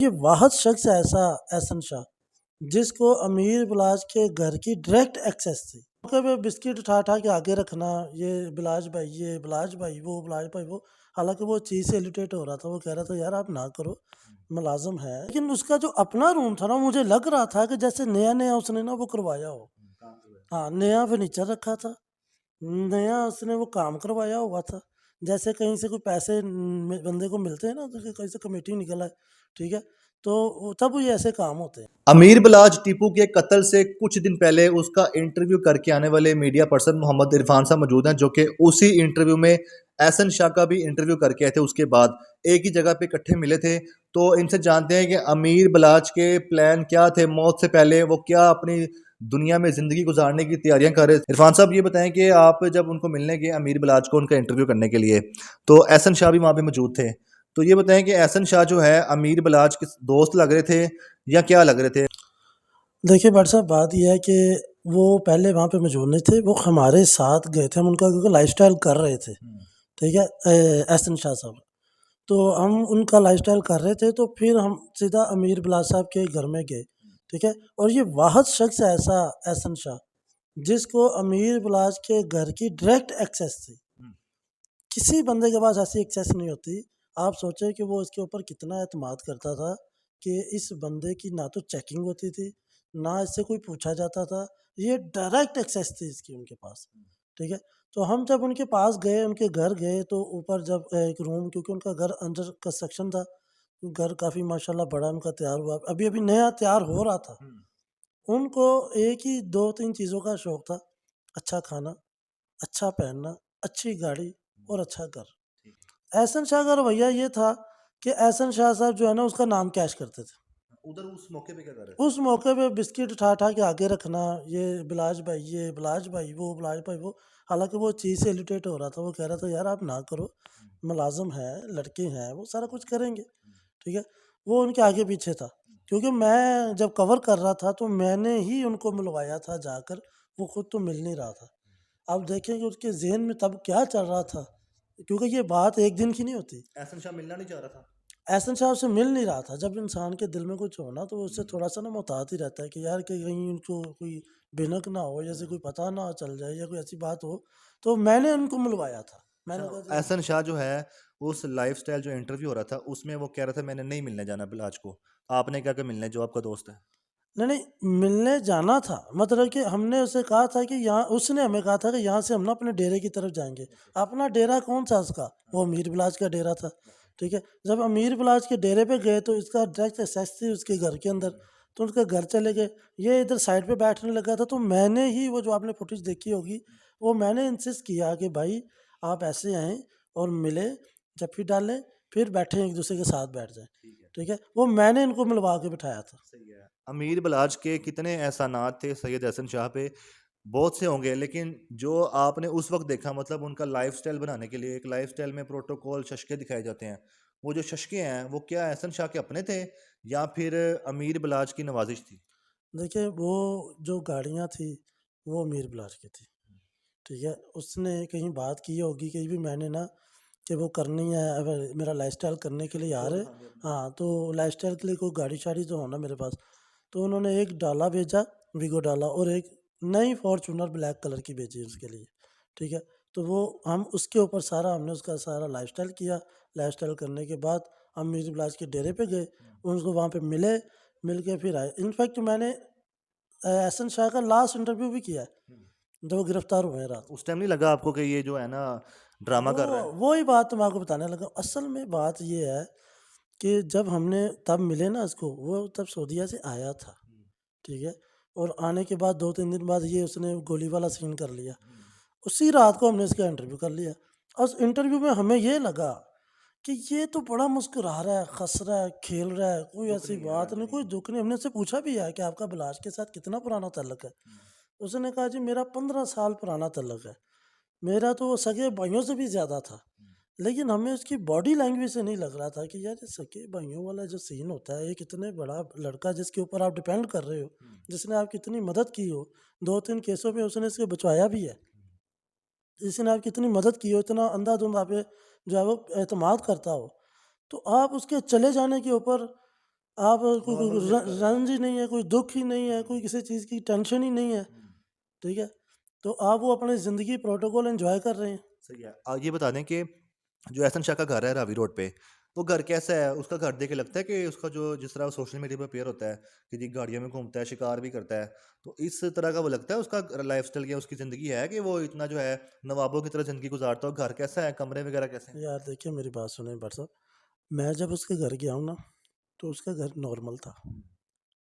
ये वाहिद शख्स है ऐसा एहसन शाह जिसको अमीर बिलाज के घर की डायरेक्ट एक्सेस थी। मौके पे बिस्किट उठा उठा के आगे रखना, ये बिलाज भाई, ये बिलाज भाई, वो बिलाज भाई वो। हालांकि वो चीज़ से इरिटेट हो रहा था, वो कह रहा था यार आप ना करो, मुलाजिम है। लेकिन उसका जो अपना रूम था ना, मुझे लग रहा था कि जैसे नया नया उसने ना वो करवाया हो। हाँ, नया फर्नीचर रखा था, नया उसने वो काम करवाया हुआ था। जैसे कहीं से कोई पैसे बंदे को मिलते हैं ना, तो कहीं से कमेटी निकला है, ठीक है, तो तब ये ऐसे काम होते हैं। अमीर बिलाज टीपू के कत्ल से कुछ दिन पहले उसका इंटरव्यू करके आने वाले मीडिया पर्सन मोहम्मद इरफान साहब मौजूद हैं, जो कि उसी इंटरव्यू में एहसन शाह का भी इंटरव्यू करके आए थे। उसके बाद एक ही जगह पे इकट्ठे मिले थे। तो इनसे जानते हैं कि अमीर बिलाज के प्लान क्या थे मौत से पहले, वो क्या अपनी दुनिया में ज़िंदगी गुजारने की तैयारियां कर रहे थे। इरफान साहब ये बताएं कि आप जब उनको मिलने गए अमीर बिलाज को उनका इंटरव्यू करने के लिए, तो एहसन शाह भी वहाँ पे मौजूद थे। तो ये बताएं कि एहसन शाह जो है अमीर बिलाज के दोस्त लग रहे थे या क्या लग रहे थे? देखिए भाई साहब, बात यह है कि वो पहले वहाँ पे मौजूद नहीं थे, वो हमारे साथ गए थे, हम उनका क्योंकि लाइफस्टाइल कर रहे थे, ठीक है, एहसन शाह साहब। तो हम उनका लाइफस्टाइल कर रहे थे, तो फिर हम सीधा अमीर बिलाज साहब के घर में गए, ठीक है। और ये वाहिद शख्स है ऐसा एहसन शाह जिसको अमीर बिलाज के घर की डायरेक्ट एक्सेस थी। किसी बंदे के पास ऐसी एक्सेस नहीं होती। आप सोचे कि वो इसके ऊपर कितना एतमाद करता था कि इस बंदे की ना तो चेकिंग होती थी, ना इससे कोई पूछा जाता था। ये डायरेक्ट एक्सेस थी इसकी उनके पास, ठीक है। तो हम जब उनके पास गए, उनके घर गए, तो ऊपर जब एक रूम, क्योंकि उनका घर अंडर कंस्ट्रक्शन था, घर काफ़ी माशाल्लाह बड़ा उनका तैयार हुआ, अभी अभी नया तैयार हो रहा था। उनको एक ही दो तीन चीज़ों का शौक था: अच्छा खाना, अच्छा पहनना, अच्छी गाड़ी और अच्छा घर। एहसन शाह का रवैया ये था कि एहसन शाह साहब जो है ना, उसका नाम कैश करते थे। उधर उस मौके पे क्या कर रहे थे? उस मौके पे बिस्किट उठा उठा के आगे रखना, ये बिलाज भाई, ये बिलाज भाई, वो बिलाज भाई वो। हालांकि वो चीज़ से इरिटेट हो रहा था, वो कह रहा था यार आप ना करो, मुलाजिम है, लड़के हैं, वो सारा कुछ करेंगे, ठीक है। वो उनके आगे पीछे था, क्योंकि मैं जब कवर कर रहा था तो मैंने ही उनको मिलवाया था जाकर, वो खुद तो मिल नहीं रहा था। अब देखें कि उसके ज़हन में तब क्या चल रहा था, क्योंकि ये बात एक दिन की नहीं होती। एहसन शाह मिलना नहीं चाह रहा था? एहसन शाह से मिल नहीं रहा था। जब इंसान के दिल में कुछ हो ना, तो वो उससे थोड़ा-सा ना मुहतात ही रहता है कि यार कि कहीं उनको कोई भनक ना हो, जैसे कोई पता ना चल जाए या कोई ऐसी बात हो। तो मैंने उनको मिलवाया था। मैंने कहा अच्छा, जी एहसन शाह जो है उस लाइफस्टाइल जो इंटरव्यू हो रहा था उसमें वो कह रहा था मैंने नहीं मिलने जाना बिलाज को। आपने क्या मिलने जो आपका दोस्त है? नहीं, नहीं, मिलने जाना था। मतलब कि हमने उसे कहा था कि यहाँ, उसने हमें कहा था कि यहाँ से हम ना अपने डेरे की तरफ जाएँगे। अपना डेरा कौन-सा उसका? वो अमीर बिलाज का डेरा था, ठीक है। जब अमीर बिलाज के डेरे पे गए, तो इसका डायरेक्ट एक्सेस थी उसके घर के अंदर, तो उसके घर चले गए। ये इधर साइड पे बैठने लगा था, तो मैंने ही वो जो आपने फुटेज देखी होगी, वो मैंने इंसिस्ट किया कि भाई आप ऐसे आएँ और मिलें, जप्फी डालें, फिर बैठें, एक-दूसरे के साथ बैठ जाएँ, ठीक है। वो मैंने इनको मिलवा के बिठाया था। सही है। अमीर बिलाज के कितने एहसानात थे सैयद एहसन शाह पे? बहुत से होंगे, लेकिन जो आपने उस वक्त देखा, मतलब उनका लाइफस्टाइल बनाने के लिए एक लाइफस्टाइल में प्रोटोकॉल शशके दिखाए जाते हैं, वो जो शशके हैं वो क्या एहसन शाह के अपने थे या फिर अमीर बिलाज की नवाजिश थी? देखिए, वो जो गाड़ियाँ थी, वो अमीर बिलाज की थी, ठीक है। उसने कहीं बात की होगी कि भी मैंने ना कि वो करनी है, अगर मेरा लाइफ़स्टाइल करने के लिए यार है। हाँ, तो लाइफ़स्टाइल के लिए कोई गाड़ी-शाड़ी तो हो ना मेरे पास। तो उन्होंने एक डाला भेजा, वीगो डाला, और एक नई फॉर्च्यूनर ब्लैक कलर की भेजी उसके लिए, ठीक है। तो वो हम उसके ऊपर सारा हमने उसका सारा लाइफ़स्टाइल किया। लाइफ़स्टाइल करने के बाद हम अमीर बिलाज के डेरे पे गए, उनको वहाँ पे मिले, मिल के फिर आए। इनफैक्ट मैंने एहसन शाह का लास्ट इंटरव्यू भी किया है, जब वो गिरफ्तार हुए हैं रात को। उस टाइम नहीं लगा आपको कि ये जो है ना ड्रामा वो कर रहा है? वो ही बात तो मैं आपको बताने लगा। असल में बात ये है कि जब हमने तब मिले ना इसको, वो तब सऊदीया से आया था, ठीक है। और आने के बाद 2-3 दिन बाद ये उसने गोली वाला सीन कर लिया। उसी रात को हमने इसका इंटरव्यू कर लिया। और उस इंटरव्यू में हमें ये लगा कि ये तो बड़ा मुस्कुरा रहा है, हँस रहा है, खेल रहा है, कोई दुख ऐसी नहीं है, बात रंज नहीं, नहीं कोई है। दुःख नहीं। हमने उससे पूछा भी है कि आपका बिलाज के साथ कितना पुराना तल्लक है? उसने कहा जी मेरा 15 साल पुराना तल्लक है। मेरा तो सगे भाइयों से भी ज़्यादा था। लेकिन हमें उसकी बॉडी लैंग्वेज से नहीं लग रहा था कि यार ये सगे भाइयों वाला जो सीन होता है, एक इतने बड़ा लड़का जिसके ऊपर आप डिपेंड कर रहे हो, जिसने आपकी इतनी मदद की हो, 2-3 केसों में उसने इसको बचाया भी है। जिसने आपकी इतनी मदद की हो, इतना अंधा-धुंध आप पे जो है वो एतमाद करता हो, तो आप उसके चले जाने के ऊपर आप कोई नॉर्मल कोई देखता है। रंज ही नहीं है, कोई दुःख ही नहीं है, कोई किसी चीज़ की टेंशन ही नहीं है, ठीक है? तो आप वो अपनी ज़िंदगी प्रोटोकॉल एन्जॉय कर रहे हैं। सही है। ये बता दें कि जो एहसन शाह का घर है रावी रोड पे, वो घर कैसा है? उसका घर देख के लगता है कि उसका जो जिस तरह सोशल मीडिया पे अपीयर होता है कि जी गाड़ियों में घूमता है, शिकार भी करता है, तो इस तरह का वो लगता है उसका लाइफ़स्टाइल या उसकी ज़िंदगी है कि वो इतना जो है नवाबों की तरह ज़िंदगी गुज़ारता हो? घर कैसा है? कमरे वगैरह कैसे हैं? यार देखिए मेरी बात सुनिए भाई साहब, मैं जब उसके घर गया हूँ ना, तो उसका घर नॉर्मल था,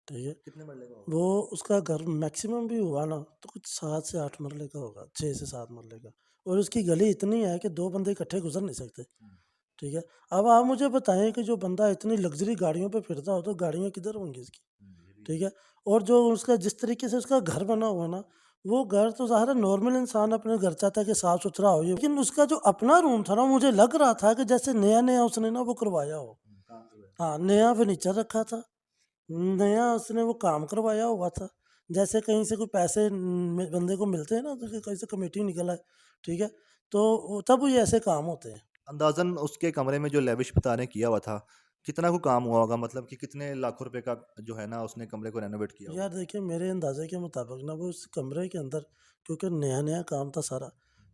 ठीक है? कितने मरले का होगा? वो उसका घर मैक्सिमम भी हुआ ना तो कुछ 7 से 8 मरले का होगा, 6 से 7 मरले का, और उसकी गली इतनी है कि 2 बंदे इकट्ठे गुज़र नहीं सकते, ठीक है? अब आप मुझे बताएँ कि जो बंदा इतनी लग्ज़री गाड़ियों पे फिरता हो तो गाड़ियाँ किधर होंगी उसकी? ये भी है। ठीक है? और जो उसका जिस तरीके से उसका घर बना हुआ है ना, वो घर तो ज़ाहिर है नॉर्मल इंसान अपने घर चाहता है कि साफ-सुथरा हो ये, लेकिन उसका जो अपना रूम था ना, मुझे लग रहा था कि जैसे नया-नया उसने ना वो करवाया हो। काम तो है। हाँ, नया फर्नीचर रखा था, नया उसने वो काम करवाया हुआ था। जैसे कहीं से कोई पैसे बंदे को मिलते हैं ना, तो कहीं से कमेटी निकल आए, ठीक है? तो तब ये ऐसे काम होते हैं। अंदाज़न उसके कमरे में जो लेविश पिता ने किया हुआ था, कितना को काम हुआ होगा? मतलब कि कितने लाखों रुपए का जो है ना उसने कमरे को रेनोवेट किया यार होगा? देखिए मेरे अंदाज़े के मुताबिक ना वो उस कमरे के अंदर, क्योंकि नया-नया काम था सारा,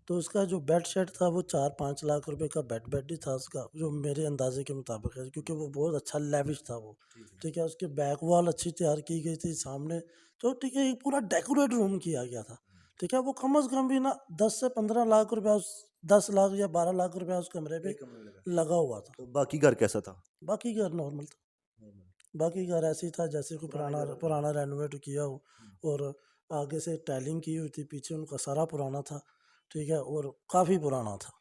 तो उसका जो बेड शेड था वो 4-5 लाख रुपए का बेड ही था उसका, जो मेरे अंदाज़े के मुताबिक है, क्योंकि वो बहुत अच्छा लेविश था वो, ठीक है। ठीक है? उसके बैक वॉल अच्छी तैयार की गई थी सामने, तो ठीक है, एक पूरा डेकोरेट रूम किया गया था, ठीक है? वो कम से कम भी ना 10 से 15 लाख रुपया उस 10 लाख या 12 लाख रुपया उस कमरे पे एक कमरे में लगा। लगा हुआ था। तो बाकी घर कैसा था? बाकी घर नॉर्मल था। नॉर्मल। बाकी घर ऐसे ही था जैसे कोई पुराने पुराना घर होते हैं। पुराना रेनोवेट किया हो, हुँ। और आगे से टाइलिंग की हुई थी, पीछे उनका सारा पुराना था, ठीक है? और काफ़ी पुराना था।